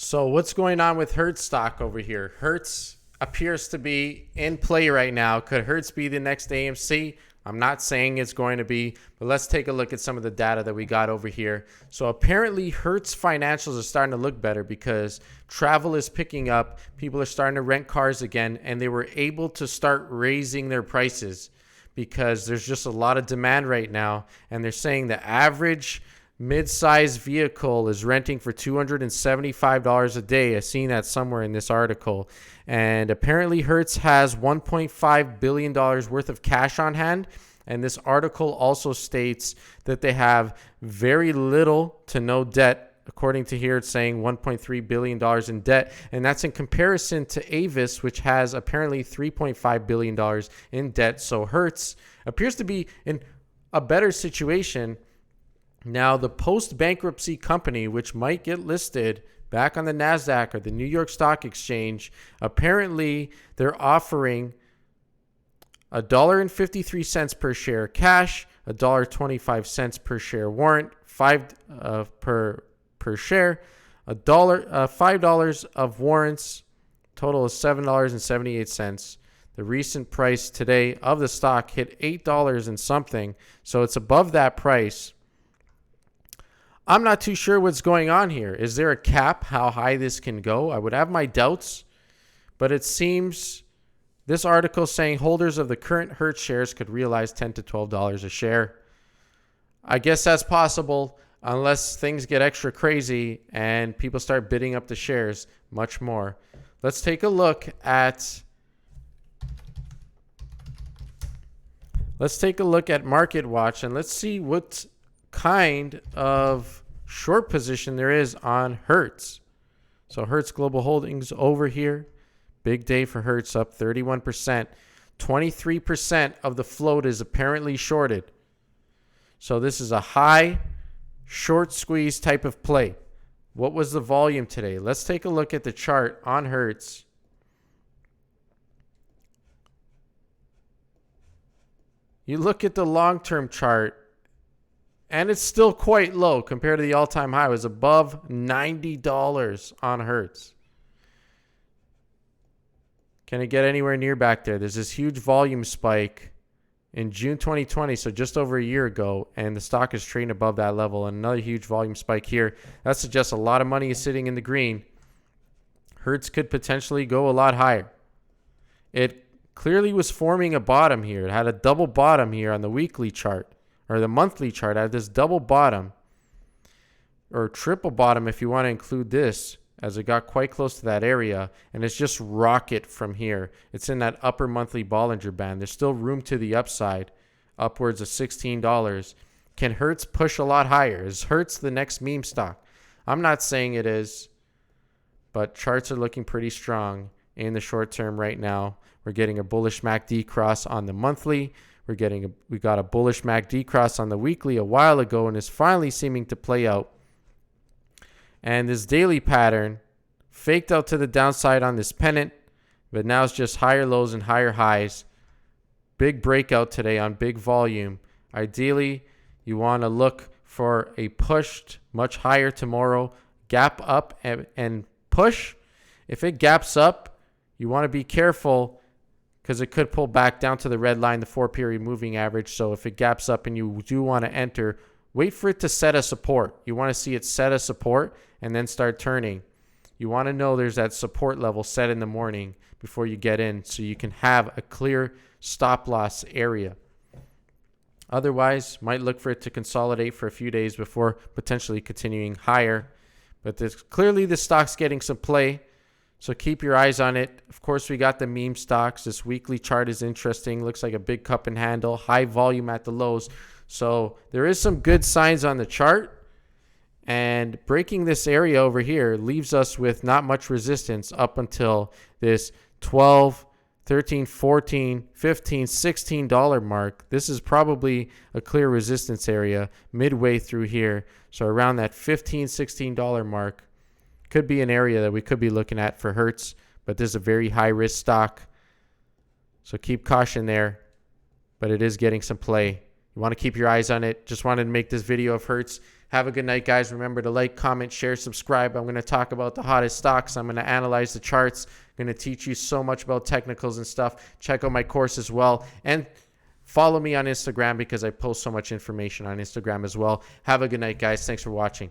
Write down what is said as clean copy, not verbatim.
So what's going on with Hertz stock over here? Hertz appears to be in play right now. Could Hertz be the next AMC? I'm not saying it's going to be, but let's take a look at some of the data that we got over here. So apparently Hertz financials are starting to look better because travel is picking up. People are starting to rent cars again, and they were able to start raising their prices because there's just a lot of demand right now. And they're saying the average mid-size vehicle is renting for $275 a day. I've seen that somewhere in this article. And apparently Hertz has $1.5 billion worth of cash on hand. And this article also states that they have very little to no debt. According to here, it's saying $1.3 billion in debt. And that's in comparison to Avis, which has apparently $3.5 billion in debt. So Hertz appears to be in a better situation. Now, the post-bankruptcy company, which might get listed back on the NASDAQ or the New York Stock Exchange, apparently they're offering $1.53 per share cash, $1.25 per share warrant, per share, $5 of warrants, total is $7.78. The recent price today of the stock hit $8 and something, so it's above that price. I'm not too sure what's going on here. Is there a cap how high this can go? I would have my doubts, but it seems this article saying holders of the current Hertz shares could realize $10 to $12 a share. I guess that's possible unless things get extra crazy and people start bidding up the shares much more. Let's take a look at Market Watch and let's see what kind of short position there is on Hertz. So Hertz Global Holdings over here. Big day for Hertz, up 31%. 23% of the float is apparently shorted. So this is a high short squeeze type of play. What was the volume today? Let's take a look at the chart on Hertz. You look at the long-term chart, and it's still quite low compared to the all-time high. It was above $90 on Hertz. Can it get anywhere near back there? There's this huge volume spike in June 2020, so just over a year ago, and the stock is trading above that level. And another huge volume spike here. That suggests a lot of money is sitting in the green. Hertz could potentially go a lot higher. It clearly was forming a bottom here. It had a double bottom here on the weekly chart. Or the monthly chart had this double bottom or triple bottom if you want to include this, as it got quite close to that area, and it's just rocket from here. It's in that upper monthly Bollinger Band. There's still room to the upside, upwards of $16. Can Hertz push a lot higher? Is Hertz the next meme stock? I'm not saying it is, but charts are looking pretty strong in the short term right now. We're getting a bullish MACD cross on the monthly. We got a bullish MACD cross on the weekly a while ago, and it's finally seeming to play out. And this daily pattern faked out to the downside on this pennant, but now it's just higher lows and higher highs. Big breakout today on big volume. Ideally, you want to look for a push much higher tomorrow, gap up and push. If it gaps up, you want to be careful, because it could pull back down to the red line, the 4-period moving average. So if it gaps up and you do want to enter, wait for it to set a support. You want to see it set a support and then start turning. You want to know there's that support level set in the morning before you get in, so you can have a clear stop loss area. Otherwise, might look for it to consolidate for a few days before potentially continuing higher. But clearly the stock's getting some play. So keep your eyes on it. Of course, we got the meme stocks. This weekly chart is interesting. Looks like a big cup and handle. High volume at the lows. So there is some good signs on the chart. And breaking this area over here leaves us with not much resistance up until this $12, $13, $14, $15, $16 mark. This is probably a clear resistance area midway through here. So around that $15, $16 mark. Could be an area that we could be looking at for Hertz, but this is a very high risk stock. So keep caution there, but it is getting some play. You want to keep your eyes on it. Just wanted to make this video of Hertz. Have a good night, guys. Remember to like, comment, share, subscribe. I'm going to talk about the hottest stocks. I'm going to analyze the charts. I'm going to teach you so much about technicals and stuff. Check out my course as well. And follow me on Instagram because I post so much information on Instagram as well. Have a good night, guys. Thanks for watching.